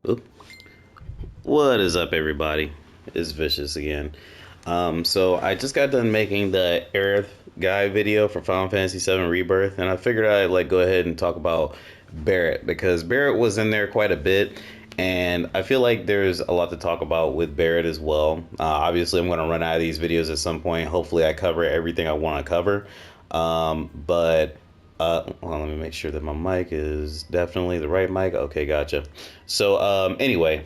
Oop. What is up, everybody? It's Vicious again. So I just got done making the Aerith guide video for Final Fantasy VII Rebirth, and I figured I'd go ahead and talk about Barret because Barret was in there quite a bit, and I feel like there's a lot to talk about with Barret as well. Obviously, I'm going to run out of these videos at some point. Hopefully, I cover everything I want to cover. But hold on, let me make sure that my mic is definitely the right mic. Okay, gotcha. So anyway.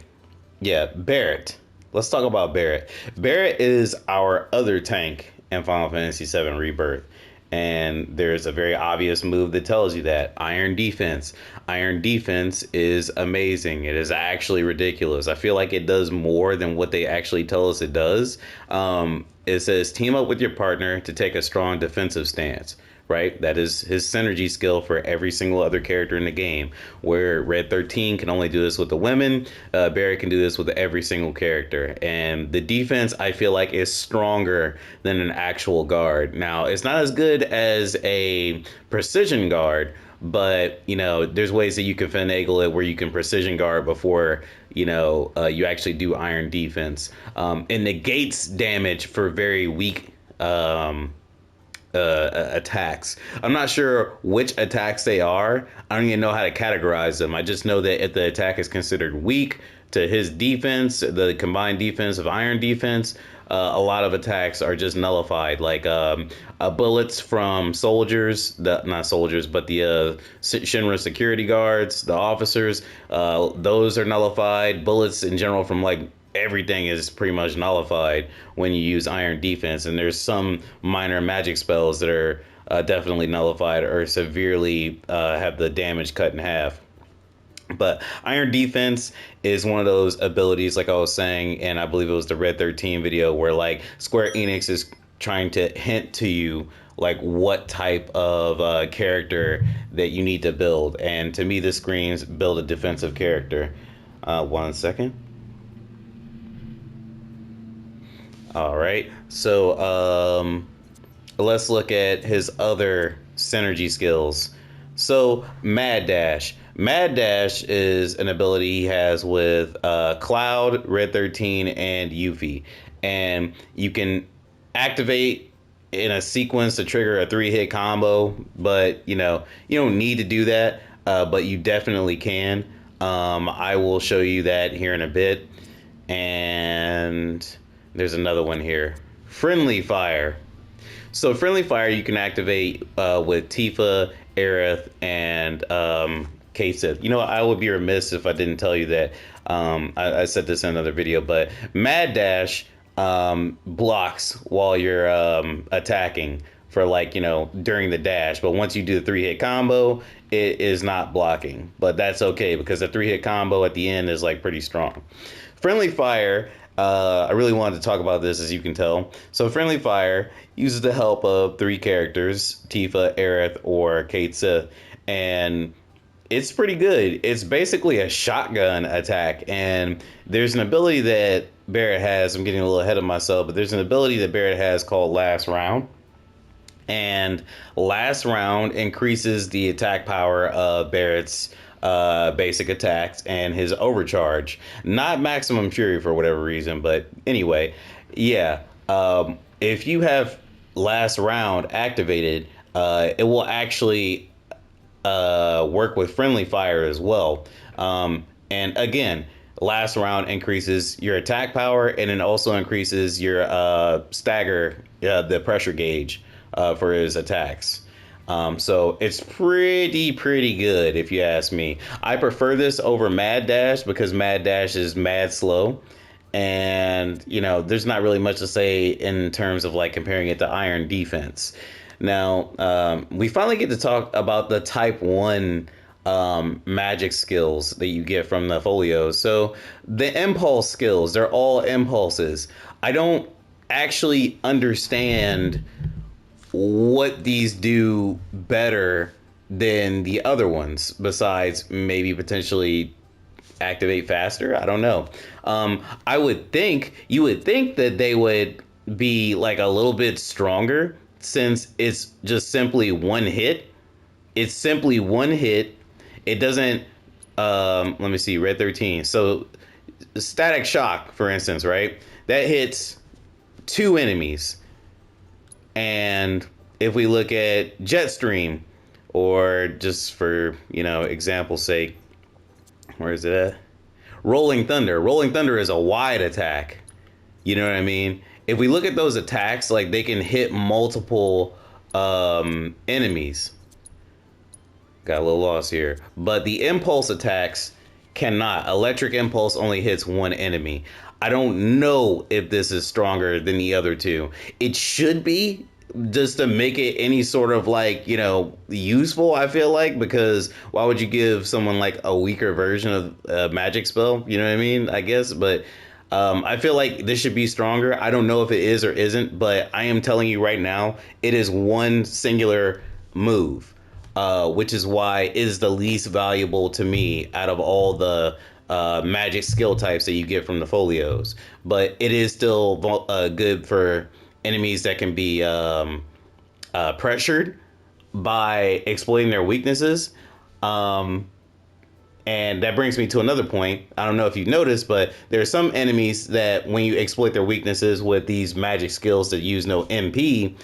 Yeah, Barret. Let's talk about Barret. Barret is our other tank in Final Fantasy VII Rebirth. And there's a very obvious move that tells you that. Iron Defense. Iron Defense is amazing. It is actually ridiculous. I feel like it does more than what they actually tell us it does. It says team up with your partner to take a strong defensive stance. Right? That is his synergy skill for every single other character in the game. Where Red 13 can only do this with the women, Barret can do this with every single character. And the defense, I feel like, is stronger than an actual guard. Now, it's not as good as a precision guard, but there's ways that you can finagle it where you can precision guard before you actually do iron defense. It negates damage for very weak attacks. I'm not sure which attacks they are. I don't even know how to categorize them. I just know that if the attack is considered weak to his defense, the combined defense of iron defense, a lot of attacks are just nullified. Like bullets from soldiers, not soldiers, but the Shinra security guards, the officers, those are nullified. Bullets in general from everything is pretty much nullified when you use iron defense, and there's some minor magic spells that are definitely nullified or severely have the damage cut in half. But iron defense is one of those abilities, like I was saying, and I believe it was the Red 13 video, where Square Enix is trying to hint to you what type of character that you need to build. And to me, this screams build a defensive character. 1 second. All right, so let's look at his other synergy skills. So Mad Dash. Mad Dash is an ability he has with Cloud, Red 13, and Yuffie. And you can activate in a sequence to trigger a 3-hit combo, but you don't need to do that, but you definitely can. I will show you that here in a bit. And there's another one here. Friendly Fire. So Friendly Fire you can activate with Tifa, Aerith, and Kate Sith. I would be remiss if I didn't tell you that. I said this in another video, but Mad Dash blocks while you're attacking for during the dash. But once you do the 3-hit combo, it is not blocking. But that's okay because the 3-hit combo at the end is pretty strong. Friendly Fire, I really wanted to talk about this, as you can tell. So Friendly Fire uses the help of 3 characters, Tifa, Aerith, or Kate Sith, and it's pretty good. It's basically a shotgun attack, and there's an ability that Barret has. I'm getting a little ahead of myself, but there's an ability that Barret has called Last Round. And Last Round increases the attack power of Barret's basic attacks and his overcharge. Not Maximum Fury for whatever reason, but anyway, yeah. If you have Last Round activated, it will actually work with Friendly Fire as well. And again, Last Round increases your attack power, and it also increases your stagger, the pressure gauge for his attacks. So it's pretty good if you ask me. I prefer this over Mad Dash because Mad Dash is mad slow, and there's not really much to say in terms of comparing it to Iron Defense. Now we finally get to talk about the Type 1 magic skills that you get from the folios. So the impulse skills, they're all impulses. I don't actually understand what these do better than the other ones, besides maybe potentially activate faster. I don't know. You would think that they would be a little bit stronger, since it's just simply one hit. It's simply one hit. It doesn't Let me see, red 13. So static shock, for instance, right? That hits two enemies. And if we look at jet stream, or just for, example's sake, where is it at? Rolling thunder. Rolling thunder is a wide attack. You know what I mean? If we look at those attacks, like they can hit multiple enemies. Got a little lost here. But the impulse attacks cannot. Electric impulse only hits one enemy. I don't know if this is stronger than the other two. It should be, just to make it any sort of like, useful, I feel like, because why would you give someone like a weaker version of a magic spell? You know what I mean? I guess. But I feel like this should be stronger. I don't know if it is or isn't, but I am telling you right now, it is one singular move, which is why it is the least valuable to me out of all the magic skill types that you get from the folios. But it is still good for enemies that can be pressured by exploiting their weaknesses. And that brings me to another point. I don't know if you've noticed, but there are some enemies that when you exploit their weaknesses with these magic skills that use no MP,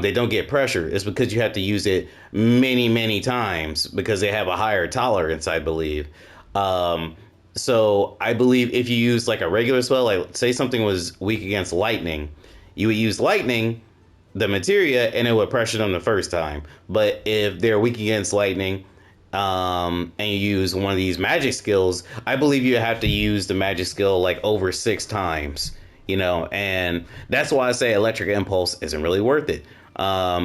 they don't get pressure. It's because you have to use it many, many times because they have a higher tolerance, I believe. So I believe if you use like a regular spell, like say something was weak against lightning, you would use lightning, the materia, and it would pressure them the first time. But if they're weak against lightning, and you use one of these magic skills, I believe you have to use the magic skill like over 6 times, and that's why I say electric impulse isn't really worth it,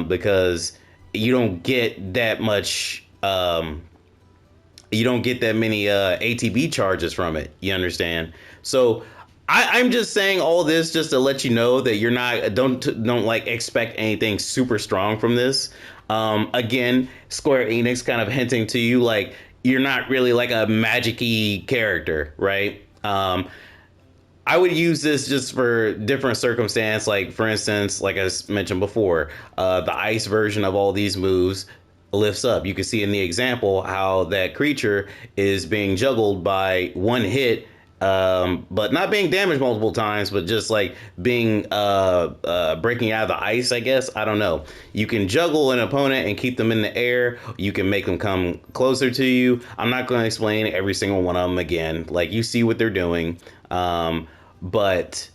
because you don't get that much, you don't get that many ATB charges from it. You understand? So I'm just saying all this just to let you know that you're not don't like expect anything super strong from this. Again, Square Enix kind of hinting to you like you're not really like a magic-y character, right? I would use this just for different circumstance. Like for instance, like I mentioned before, the ice version of all these moves lifts up. You can see in the example how that creature is being juggled by one hit, but not being damaged multiple times, but just like being breaking out of the ice, I guess. I don't know. You can juggle an opponent and keep them in the air. You can make them come closer to you. I'm not going to explain every single one of them again. Like you see what they're doing. But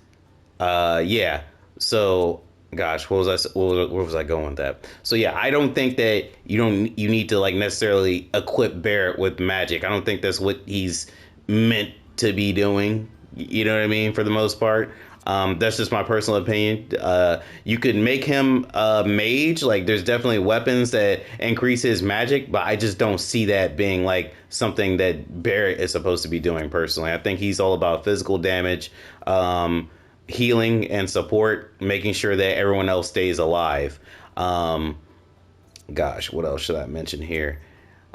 yeah. So gosh, where was I going with that? So yeah, I don't think that you need to like necessarily equip Barret with magic. I don't think that's what he's meant to be doing. You know what I mean? For the most part. That's just my personal opinion. You could make him a mage. Like there's definitely weapons that increase his magic, but I just don't see that being like something that Barret is supposed to be doing personally. I think he's all about physical damage, healing and support, making sure that everyone else stays alive. Gosh, what else should I mention here?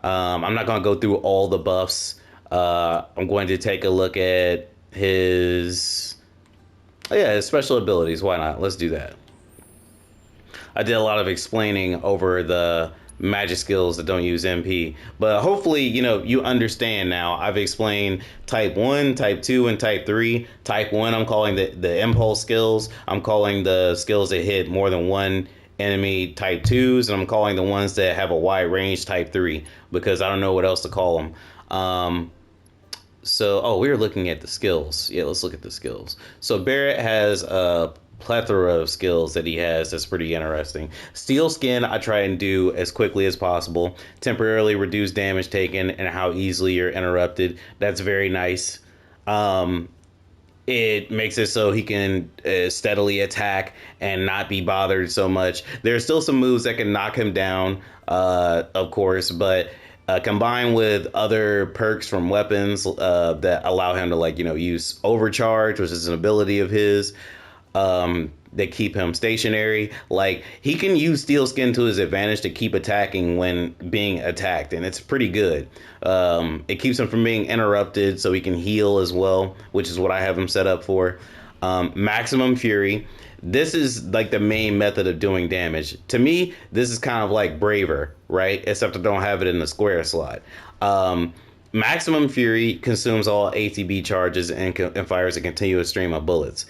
I'm not going to go through all the buffs. I'm going to take a look at his special abilities. Why not? Let's do that. I did a lot of explaining over the magic skills that don't use MP, but hopefully, you understand now. I've explained type 1, type 2, and type 3. Type 1, I'm calling the impulse skills. I'm calling the skills that hit more than one enemy type 2s, and I'm calling the ones that have a wide range type 3, because I don't know what else to call them. So, we were looking at the skills. Yeah, let's look at the skills. So Barret has a plethora of skills that he has that's pretty interesting. Steel Skin, I try and do as quickly as possible. Temporarily reduce damage taken and how easily you're interrupted. That's very nice. It makes it so he can steadily attack and not be bothered so much. There's still some moves that can knock him down, of course, but combined with other perks from weapons that allow him to use overcharge, which is an ability of his, that keep him stationary. Like he can use Steel Skin to his advantage to keep attacking when being attacked, and it's pretty good. It keeps him from being interrupted, so he can heal as well, which is what I have him set up for. Maximum Fury. This is like the main method of doing damage. To me, this is kind of like Braver, right? Except I don't have it in the square slot. Maximum Fury consumes all ATB charges and fires a continuous stream of bullets.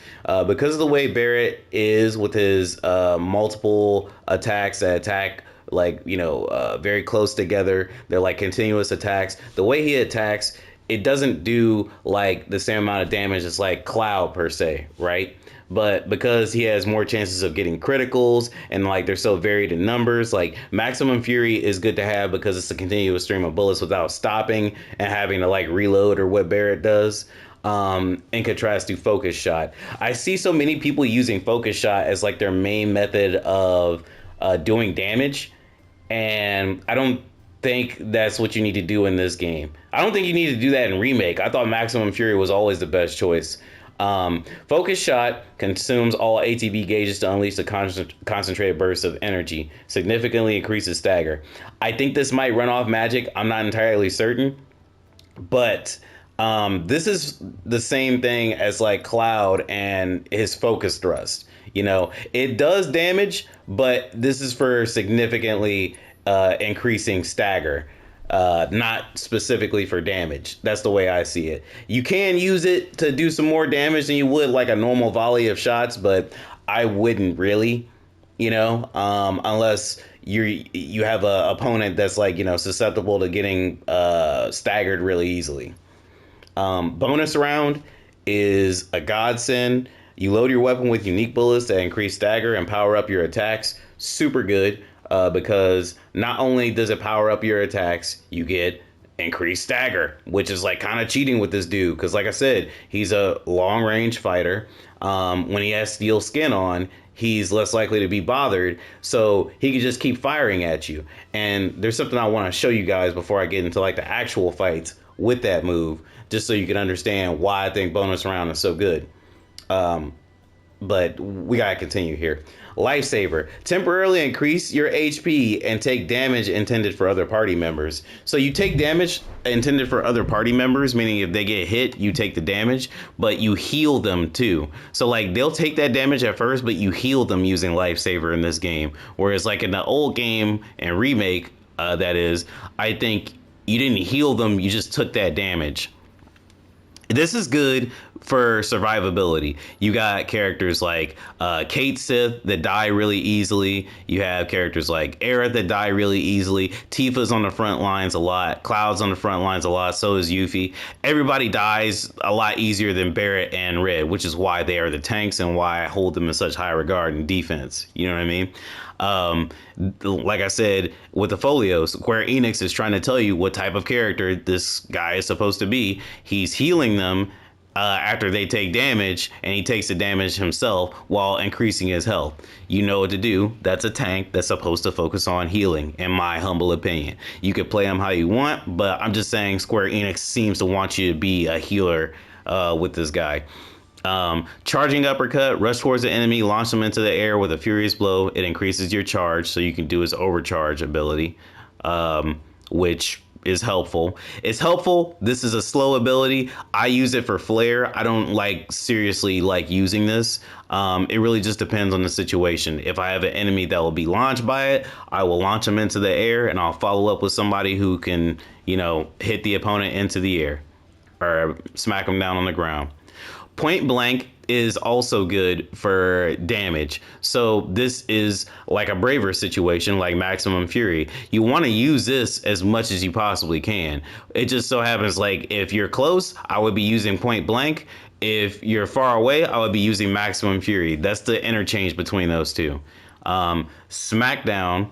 Because of the way Barret is with his multiple attacks that attack very close together, they're like continuous attacks. The way he attacks, it doesn't do like the same amount of damage as like Cloud per se, right? But because he has more chances of getting criticals and like they're so varied in numbers, like Maximum Fury is good to have because it's a continuous stream of bullets without stopping and having to like reload or what Barret does. In contrast to Focus Shot, I see so many people using Focus Shot as like their main method of doing damage, and I don't think that's what you need to do in this game. I don't think you need to do that in Remake. I thought Maximum Fury was always the best choice. Focus Shot consumes all ATB gauges to unleash the concentrated bursts of energy, significantly increases stagger. I think this might run off magic. I'm not entirely certain, but this is the same thing as like Cloud and his focus thrust. You know, it does damage, but this is for significantly increasing stagger. Not specifically for damage. That's the way I see it. You can use it to do some more damage than you would like a normal volley of shots, but I wouldn't really, unless you have a opponent that's like, susceptible to getting staggered really easily. Bonus round is a godsend. You load your weapon with unique bullets that increase stagger and power up your attacks. Super good. Because not only does it power up your attacks, you get increased stagger, which is like kind of cheating with this dude. Because like I said, he's a long range fighter. When he has steel skin on, he's less likely to be bothered. So he can just keep firing at you. And there's something I want to show you guys before I get into like the actual fights with that move, just so you can understand why I think bonus round is so good. But we gotta continue here. Lifesaver. Temporarily increase your HP and take damage intended for other party members. So you take damage intended for other party members, meaning if they get hit, you take the damage, but you heal them too. So like they'll take that damage at first, but you heal them using Lifesaver in this game. Whereas like in the old game and Remake, that is, I think you didn't heal them, you just took that damage. This is good for survivability. You got characters like Kate Sith that die really easily. You have characters like Aerith that die really easily. Tifa's on the front lines a lot. Cloud's on the front lines a lot. So is Yuffie. Everybody dies a lot easier than Barret and Red, which is why they are the tanks and why I hold them in such high regard in defense. You know what I mean? Like I said, with the folios, Square Enix is trying to tell you what type of character this guy is supposed to be. He's healing them after they take damage, and he takes the damage himself while increasing his health. You know what to do. That's a tank that's supposed to focus on healing, in my humble opinion. You could play him how you want, but I'm just saying Square Enix seems to want you to be a healer with this guy. Charging uppercut, rush towards the enemy, launch them into the air with a furious blow. It increases your charge, so you can do his overcharge ability, which is helpful. It's helpful. This is a slow ability. I use it for flare. I don't seriously like using this. It really just depends on the situation. If I have an enemy that will be launched by it, I will launch them into the air, and I'll follow up with somebody who can, hit the opponent into the air or smack them down on the ground. Point blank is also good for damage. So this is like a braver situation like Maximum Fury. You want to use this as much as you possibly can. It just so happens like if you're close, I would be using point blank. If you're far away, I would be using Maximum Fury. That's the interchange between those two. Smackdown.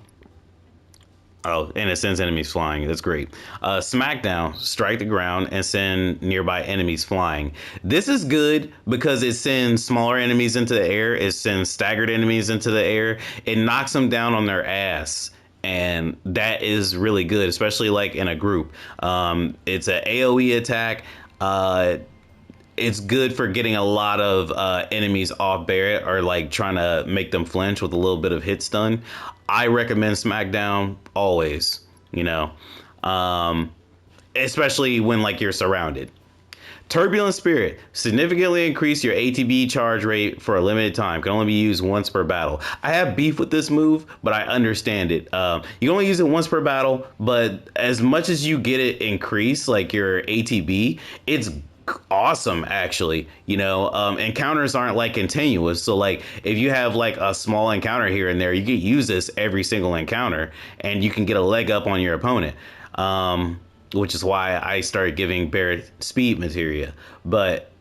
Oh, and it sends enemies flying. That's great. Smackdown, strike the ground and send nearby enemies flying. This is good because it sends smaller enemies into the air. It sends staggered enemies into the air. It knocks them down on their ass. And that is really good, especially like in a group. It's an AoE attack. It's good for getting a lot of enemies off Barret or like trying to make them flinch with a little bit of hit stun. I recommend Smackdown always, especially when like you're surrounded. Turbulent Spirit. Significantly increase your ATB charge rate for a limited time. Can only be used once per battle. I have beef with this move, but I understand it. You can only use it once per battle, but as much as you get it increase, like your ATB, it's awesome actually. Encounters aren't like continuous, so like if you have like a small encounter here and there, you can use this every single encounter and you can get a leg up on your opponent, which is why I started giving Barret speed materia. But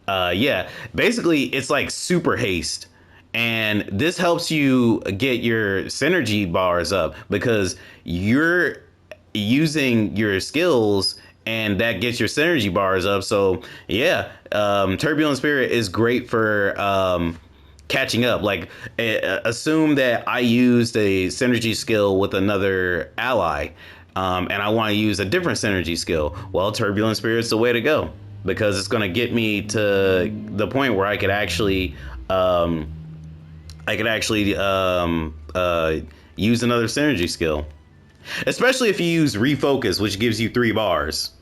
yeah, basically it's like super haste, and this helps you get your synergy bars up because you're using your skills and that gets your synergy bars up. So yeah, Turbulent Spirit is great for catching up. Like, assume that I used a synergy skill with another ally, and I want to use a different synergy skill. Well, Turbulent Spirit's the way to go because it's going to get me to the point where I could actually use another synergy skill. Especially if you use Refocus, which gives you 3 bars.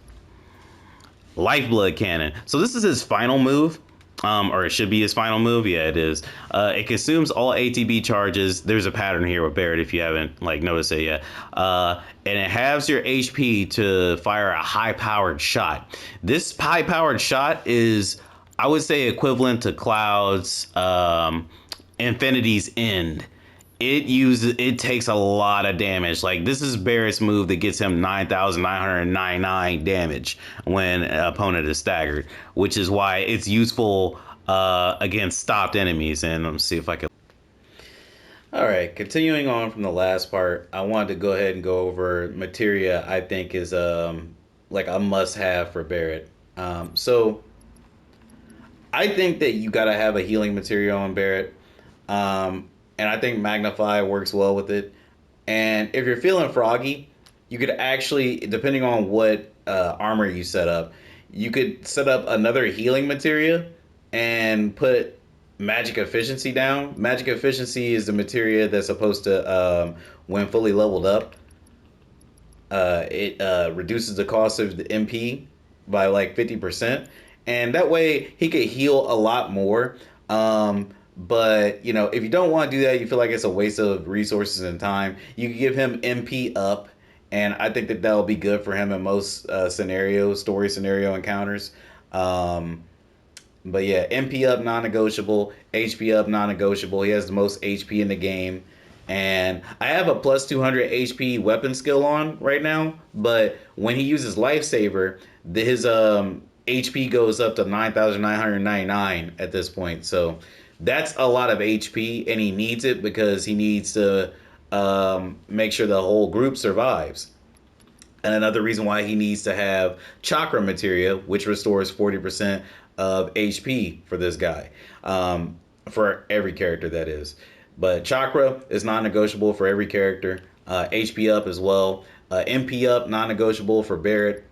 Lifeblood Cannon. So this is his final move. Or it should be his final move. Yeah, it is. It consumes all ATB charges. There's a pattern here with Barret if you haven't like noticed it yet. And it halves your HP to fire a high-powered shot. This high-powered shot is, I would say, equivalent to Cloud's Infinity's End. It takes a lot of damage. Like, this is Barret's move that gets him 9,999 damage when an opponent is staggered, which is why it's useful against stopped enemies. And let me see if I can. All right, continuing on from the last part, I wanted to go ahead and go over materia I think is like a must-have for Barret. So I think that you gotta have a healing materia on Barret. And I think Magnify works well with it. And if you're feeling froggy, you could actually, depending on what armor you set up, you could set up another healing materia and put magic efficiency down. Magic efficiency is the materia that's supposed to, when fully leveled up, it reduces the cost of the MP by like 50%. And that way he could heal a lot more. But, if you don't want to do that, you feel like it's a waste of resources and time, you can give him MP up. And I think that that'll be good for him in most story scenario encounters. But yeah, MP up, non-negotiable. HP up, non-negotiable. He has the most HP in the game. And I have a plus 200 HP weapon skill on right now. But when he uses Lifesaver, his HP goes up to 9,999 at this point. So that's a lot of HP, and he needs it because he needs to make sure the whole group survives. And another reason why he needs to have Chakra Materia, which restores 40% of HP for this guy. For every character, that is. But Chakra is non-negotiable for every character. HP up as well. MP up, non-negotiable for Barret.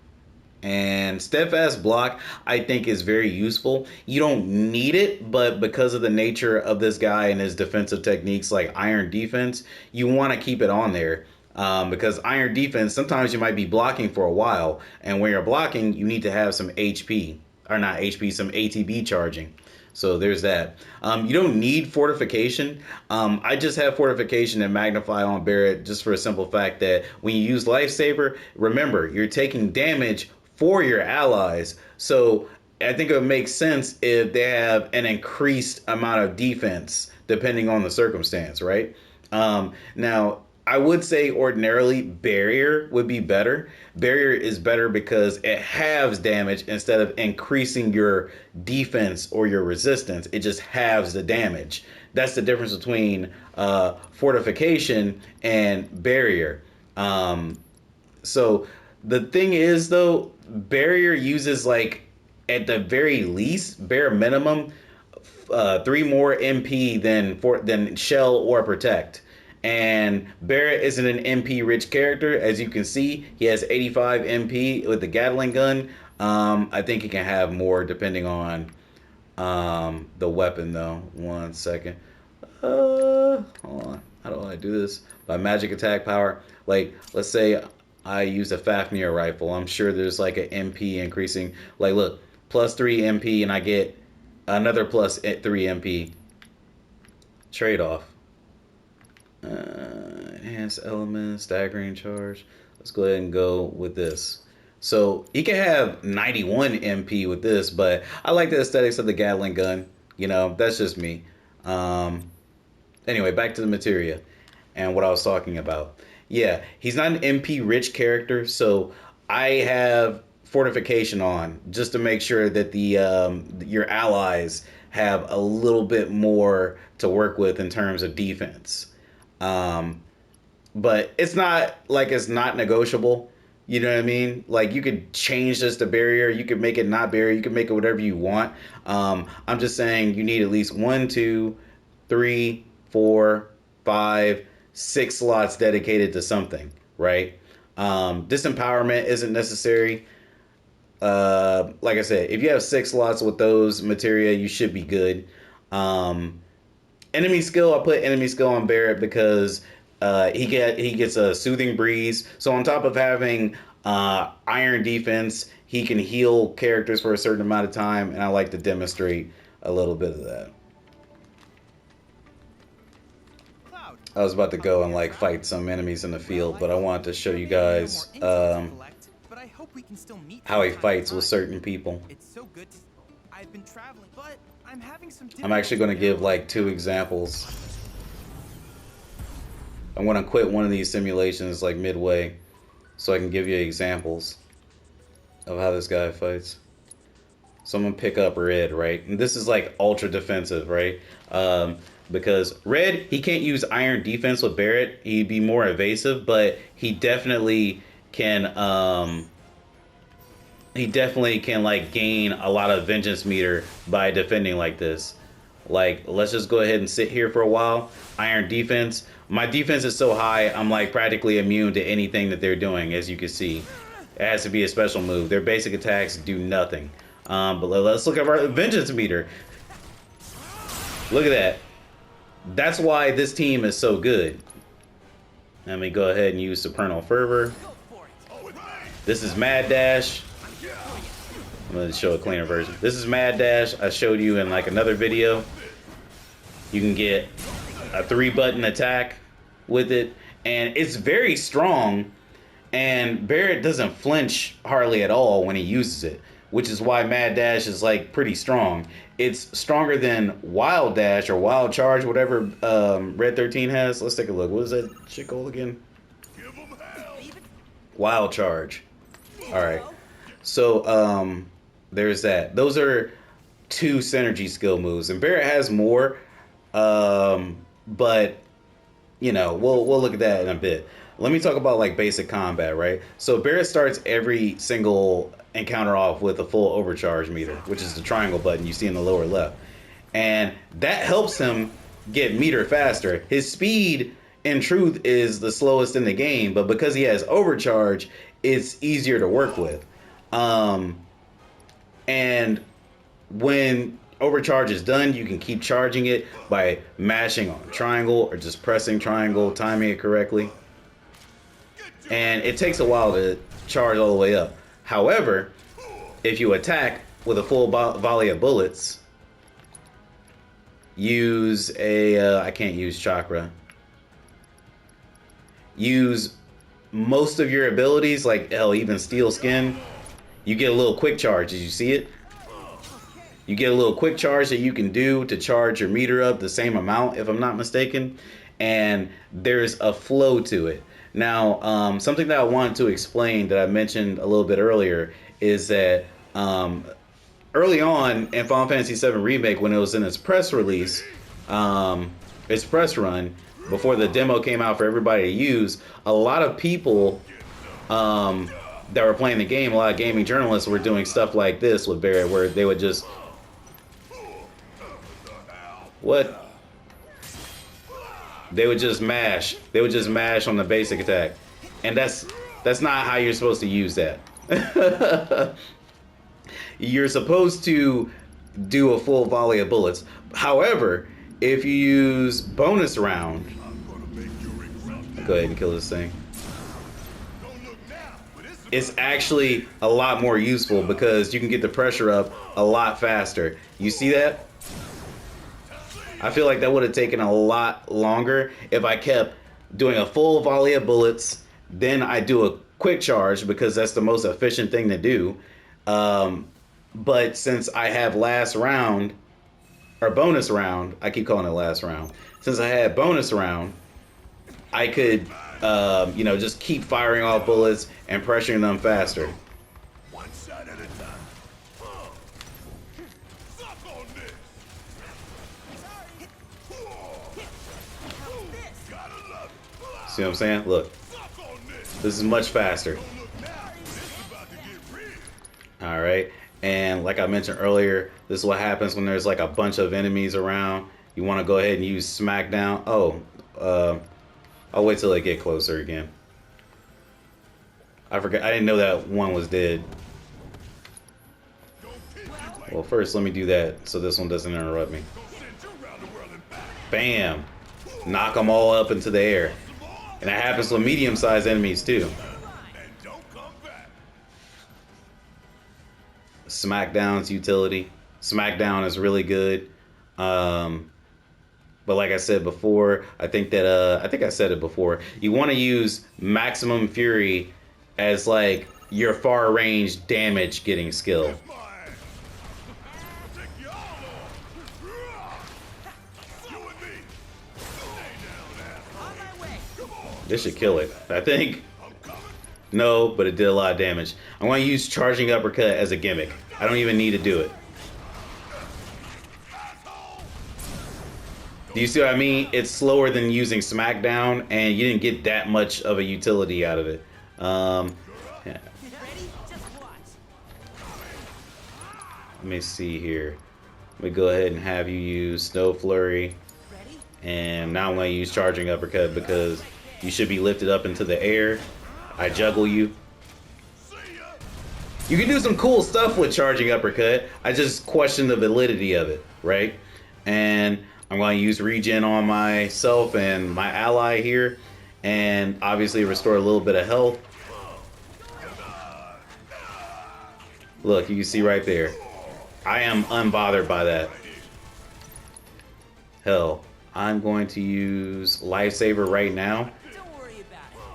And Steadfast Block, I think, is very useful. You don't need it, but because of the nature of this guy and his defensive techniques like Iron Defense, you want to keep it on there. Because Iron Defense, sometimes you might be blocking for a while. And when you're blocking, you need to have some HP. Or not HP, some ATB charging. So there's that. You don't need Fortification. I just have Fortification and Magnify on Barret just for a simple fact that when you use Lifesaver, remember, you're taking damage for your allies. So I think it would make sense if they have an increased amount of defense depending on the circumstance, right? Now, I would say ordinarily Barrier would be better. Barrier is better because it halves damage instead of increasing your defense or your resistance. It just halves the damage. That's the difference between Fortification and Barrier. So the thing is, though, Barrier uses, like, at the very least, bare minimum, 3 more MP than Shell or Protect. And Barret isn't an MP rich character. As you can see, he has 85 MP with the Gatling gun. I think he can have more depending on the weapon, though. 1 second. Hold on. How do I do this? By magic attack power. Like, let's say I use a Fafnir rifle. I'm sure there's like an MP increasing. Like, look, plus 3 MP, and I get another plus 3 MP trade-off. Enhanced element, staggering charge. Let's go ahead and go with this. So he can have 91 MP with this, but I like the aesthetics of the Gatling gun. You know, that's just me. Anyway, back to the materia and what I was talking about. Yeah, he's not an MP rich character, so I have fortification on just to make sure that the your allies have a little bit more to work with in terms of defense. But it's not like it's not negotiable. You know what I mean? Like you could change this to barrier. You could make it not barrier. You can make it whatever you want. I'm just saying you need at least 1, 2, 3, 4, 5, 6 slots dedicated to something, right? Disempowerment isn't necessary. Like I said, if you have 6 slots with those materia, you should be good. Enemy skill, I put enemy skill on Barret because he gets a soothing breeze. So on top of having iron defense, he can heal characters for a certain amount of time, and I like to demonstrate a little bit of that. I was about to go and like fight some enemies in the field, but I wanted to show you guys how he fights with certain people. I'm actually going to give like 2 examples. I'm going to quit one of these simulations like midway so I can give you examples of how this guy fights. So I'm going to pick up Red, right? And this is like ultra defensive, right? Because Red, he can't use iron defense with Barret. He'd be more evasive, but he definitely can like gain a lot of vengeance meter by defending like this. Like, let's just go ahead and sit here for a while. Iron defense. My defense is so high, I'm like practically immune to anything that they're doing, as you can see. It has to be a special move. Their basic attacks do nothing. But let's look at our vengeance meter. Look at that. That's why this team is so good. Let me go ahead and use Supernal Fervor. This is Mad Dash. I'm going to show a cleaner version. This is Mad Dash. I showed you in like another video. You can get a 3-button attack with it. And it's very strong. And Barret doesn't flinch hardly at all when he uses it, which is why Mad Dash is like pretty strong. It's stronger than Wild Dash or Wild Charge, whatever Red 13 has. Let's take a look. What is that shit called again? Wild Charge. All right. So there's that. Those are 2 synergy skill moves, and Barret has more. But you know, we'll look at that in a bit. Let me talk about like basic combat, right? So Barret starts every single encounter off with a full overcharge meter, which is the triangle button you see in the lower left. And that helps him get meter faster. His speed, in truth, is the slowest in the game, but because he has overcharge, it's easier to work with. And when overcharge is done, you can keep charging it by mashing on triangle or just pressing triangle, timing it correctly. And it takes a while to charge all the way up. However, if you attack with a full volley of bullets, use a, I can't use chakra. Use most of your abilities, like hell, even steel skin, you get a little quick charge. Did you see it? You get a little quick charge that you can do to charge your meter up the same amount, if I'm not mistaken. And there's a flow to it. Now, something that I wanted to explain that I mentioned a little bit earlier is that early on in Final Fantasy VII Remake, when it was in its press release, its press run, before the demo came out for everybody to use, a lot of people that were playing the game, a lot of gaming journalists were doing stuff like this with Barret, where they would just... What? They would just mash. They would just mash on the basic attack. And that's not how you're supposed to use that. You're supposed to do a full volley of bullets. However, if you use bonus round... Go ahead and kill this thing. it's actually a lot more useful because you can get the pressure up a lot faster. You see that? I feel like that would have taken a lot longer if I kept doing a full volley of bullets, then I do a quick charge because that's the most efficient thing to do. But since I have last round, or bonus round, I keep calling it last round. Since I had bonus round, I could, just keep firing off bullets and pressuring them faster. One shot at a time. Suck on this. Gotta love it. See what I'm saying? Look, Suck on this. this is much faster. Look now. It's about to get real. All right. And like I mentioned earlier, this is what happens when there's like a bunch of enemies around. You want to go ahead and use Smackdown. I'll wait till they get closer again. I forgot. I didn't know that one was dead. Well, first let me do that so this one doesn't interrupt me. Bam! Knock them all up into the air. And that happens with medium-sized enemies too. Smackdown's utility. Smackdown is really good. But like I said before, I think I said it before. You want to use Maximum Fury as like your far range damage getting skill. This should kill it, I think. No, but it did a lot of damage. I want to use Charging Uppercut as a gimmick. I don't even need to do it. Do you see what I mean? It's slower than using Smackdown, and you didn't get that much of a utility out of it. Yeah. Let me see here. Let me go ahead and have you use Snow Flurry. And now I'm going to use Charging Uppercut because you should be lifted up into the air. I juggle you. You can do some cool stuff with Charging Uppercut. I just question the validity of it, right? And I'm going to use regen on myself and my ally here, and obviously restore a little bit of health. Look, you can see right there. I am unbothered by that. Hell, I'm going to use Lifesaver right now.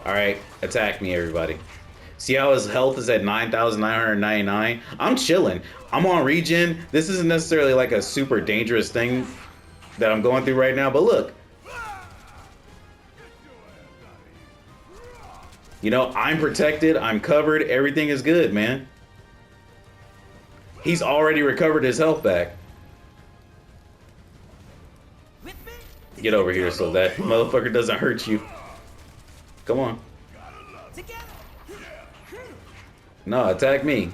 Alright, attack me, everybody. See how his health is at 9,999? I'm chilling. I'm on regen. This isn't necessarily like a super dangerous thing that I'm going through right now, but look. You know, I'm protected. I'm covered. Everything is good, man. He's already recovered his health back. Get over here so that motherfucker doesn't hurt you. Come on. No, attack me.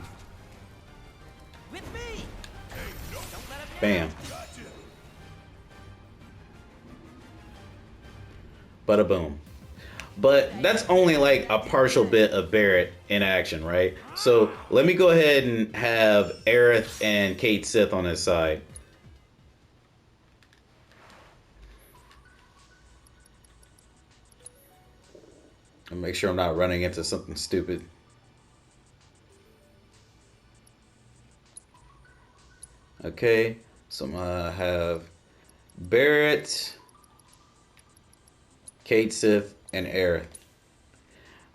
Bam. Bada boom. But that's only like a partial bit of Barret in action, right? So let me go ahead and have Aerith and Cait Sith on his side. And make sure I'm not running into something stupid. Okay, so I'm gonna have Barret, Cait Sith, and Aerith.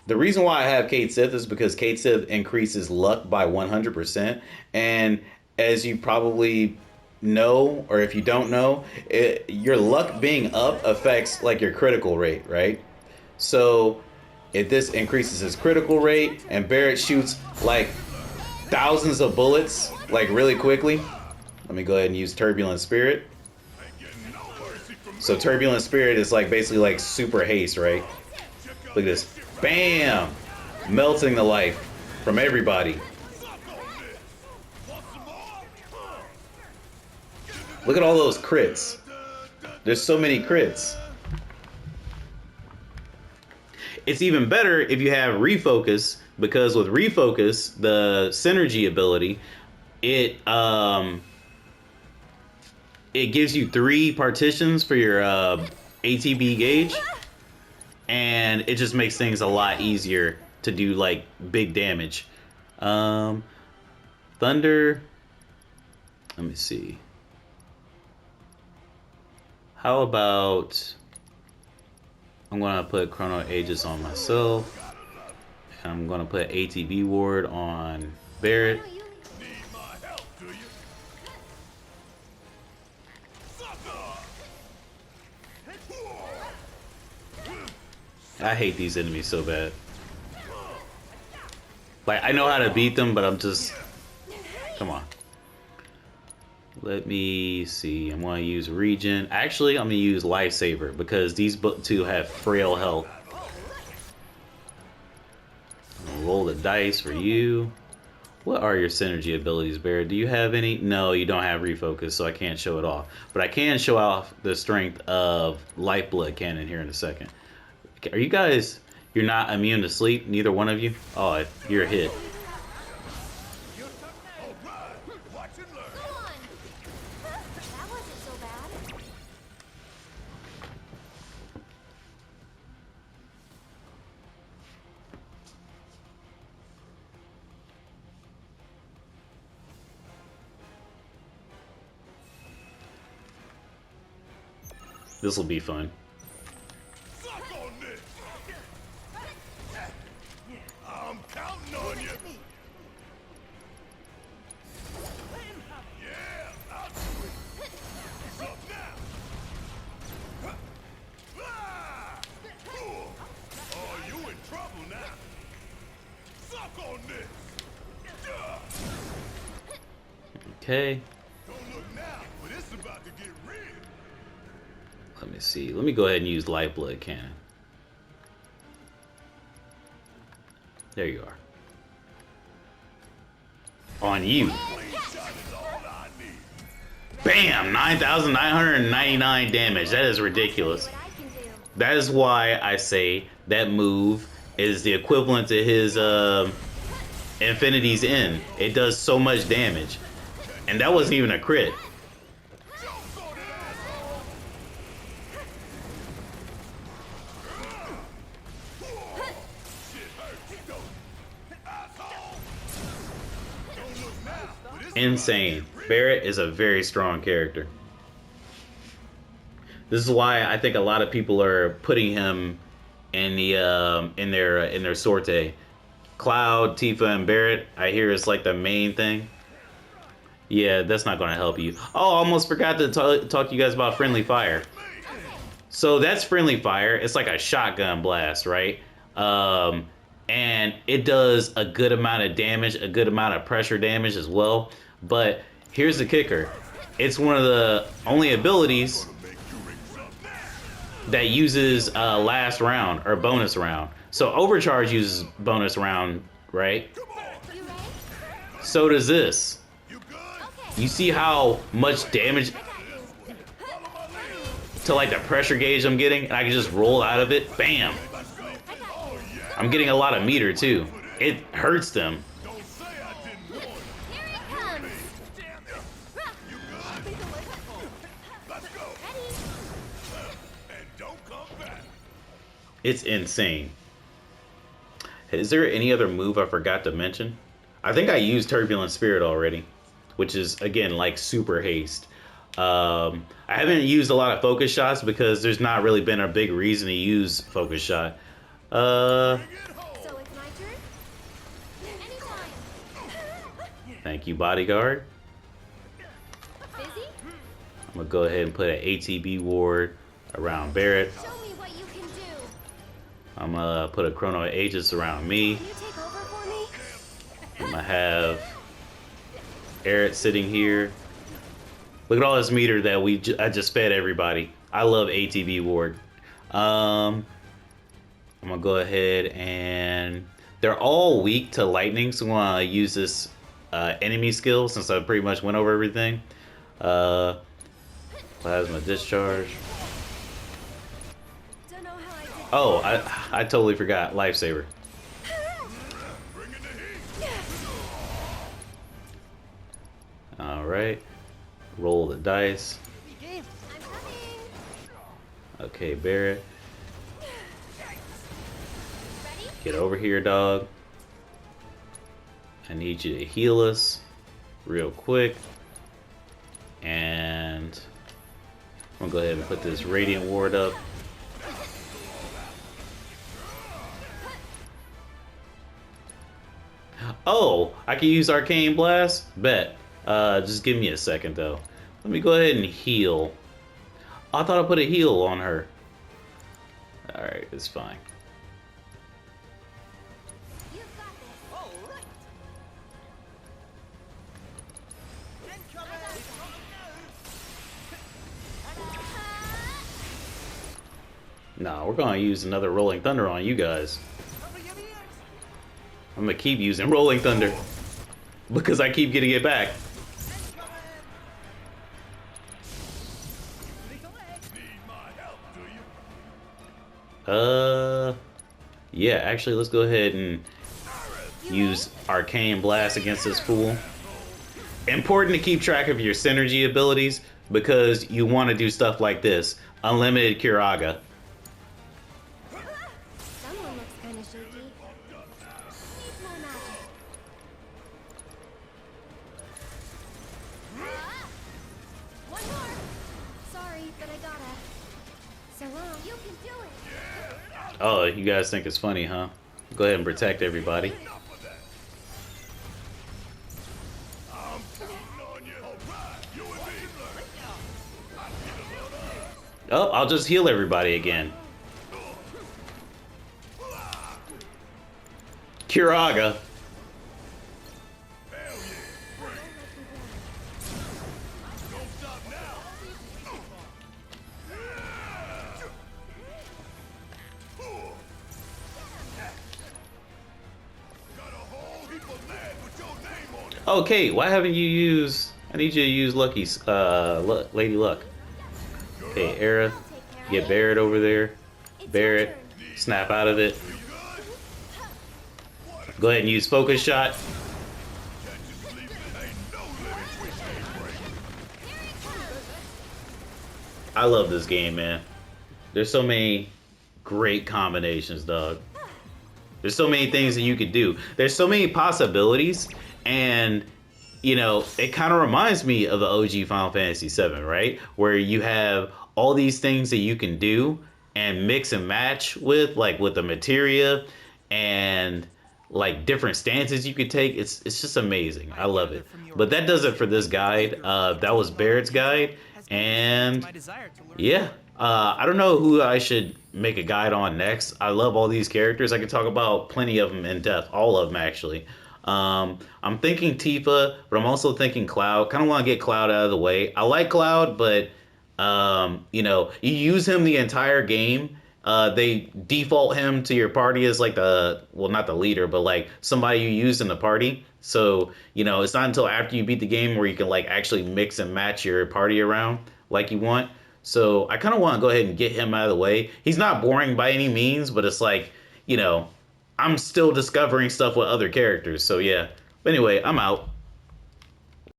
The reason why I have Cait Sith is because Cait Sith increases luck by 100%. And as you probably know, or if you don't know, your luck being up affects like your critical rate, right? So if this increases his critical rate and Barret shoots like thousands of bullets like really quickly, let me go ahead and use Turbulent Spirit. So Turbulent Spirit is like basically like super haste, right? Look at this. Bam! Melting the life from everybody. Look at all those crits. There's so many crits. It's even better if you have Refocus, because with Refocus, the synergy ability, it gives you 3 partitions for your ATB gauge, and it just makes things a lot easier to do like big damage. Thunder. Let me see. How about I'm gonna put Chrono Aegis on myself. And I'm gonna put ATB ward on Barret. I hate these enemies so bad. Like, I know how to beat them, but I'm just... Come on. Let me see. I'm going to use Regen. Actually, I'm going to use Lifesaver because these two have frail health. I'm going to roll the dice for you. What are your synergy abilities, Barret? Do you have any? No, you don't have Refocus, so I can't show it off. But I can show off the strength of Lifeblood Cannon here in a second. Are you guys... You're not immune to sleep? Neither one of you? Oh, you're a hit. This will be fun. I'm counting on you. Yeah, I'll do it. It's up now. Oh, you in trouble now. Suck on this. Okay. Don't look now, but it's about to get real. Let me see. Let me go ahead and use Lifeblood Cannon. There you are. On you. Bam! 9,999 damage. That is ridiculous. That is why I say that move is the equivalent to his Infinity's End. It does so much damage. And that wasn't even a crit. Insane. Barret is a very strong character. This is why I think a lot of people are putting him in the in their sortie. Cloud, Tifa, and Barret, I hear is like the main thing. Yeah, that's not going to help you. Oh, I almost forgot to talk to you guys about Friendly Fire. So that's Friendly Fire. It's like a shotgun blast, right? And it does a good amount of damage, a good amount of pressure damage as well. But here's the kicker. It's one of the only abilities that uses last round or bonus round. So Overcharge uses bonus round, right? So does this. You see how much damage to like the pressure gauge I'm getting? And I can just roll out of it. Bam! I'm getting a lot of meter too. It hurts them. It's insane. Is there any other move I forgot to mention? I think I used Turbulent Spirit already, which is, again, like super haste. I haven't used a lot of focus shots because there's not really been a big reason to use focus shot. So it's my turn? Anytime. Thank you, bodyguard. Busy? I'm gonna go ahead and put an ATB ward around Barret. Show me what you can do. I'm gonna put a Chrono Aegis around me. Can you take over for me? I'm gonna have Barret sitting here. Look at all this meter that I just fed everybody. I love ATB ward. I'm gonna go ahead and they're all weak to lightning, so I'm gonna use this enemy skill since I pretty much went over everything. Plasma discharge. Don't know how I did. Oh, I totally forgot Lifesaver. All right, roll the dice. I'm coming. Okay, Barret. Ready? Get over here, dog. I need you to heal us real quick. And I'm gonna go ahead and put this Radiant Ward up. Oh, I can use Arcane Blast? Bet. Just give me a second, though. Let me go ahead and heal. Oh, I thought I put a heal on her. Alright, it's fine. You've got this. All right. Nah, we're gonna use another Rolling Thunder on you guys. I'm gonna keep using Rolling Thunder. Because I keep getting it back. Yeah, actually, let's go ahead and use Arcane Blast against this fool. Important to keep track of your synergy abilities because you want to do stuff like this. Unlimited Curaga. Someone looks kind of shaky. Needs more magic. One more. Sorry, but I gotta. So long. You can do it. Oh, you guys think it's funny, huh? Go ahead and protect everybody. Oh, I'll just heal everybody again. Curaga. Okay, why haven't you used... I need you to use Lucky's, Lady Luck. Okay, Era, get Barret over there. Barret, snap out of it. Go ahead and use Focus Shot. I love this game, man. There's so many great combinations, dog. There's so many things that you could do. There's so many possibilities, and you know, it kind of reminds me of the OG Final Fantasy VII, right? Where you have all these things that you can do and mix and match with, like with the materia and like different stances you could take. It's just amazing. I love it. But that does it for this guide. That was Barrett's guide, and yeah. I don't know who I should make a guide on next. I love all these characters. I could talk about plenty of them in depth, all of them actually. I'm thinking Tifa, but I'm also thinking Cloud. Kind of want to get Cloud out of the way. I like Cloud, but you know, you use him the entire game. They default him to your party as like well, not the leader, but like somebody you use in the party. So, you know, it's not until after you beat the game where you can like actually mix and match your party around like you want. So I kind of want to go ahead and get him out of the way. He's not boring by any means, but it's like, you know, I'm still discovering stuff with other characters. So yeah. But anyway, I'm out.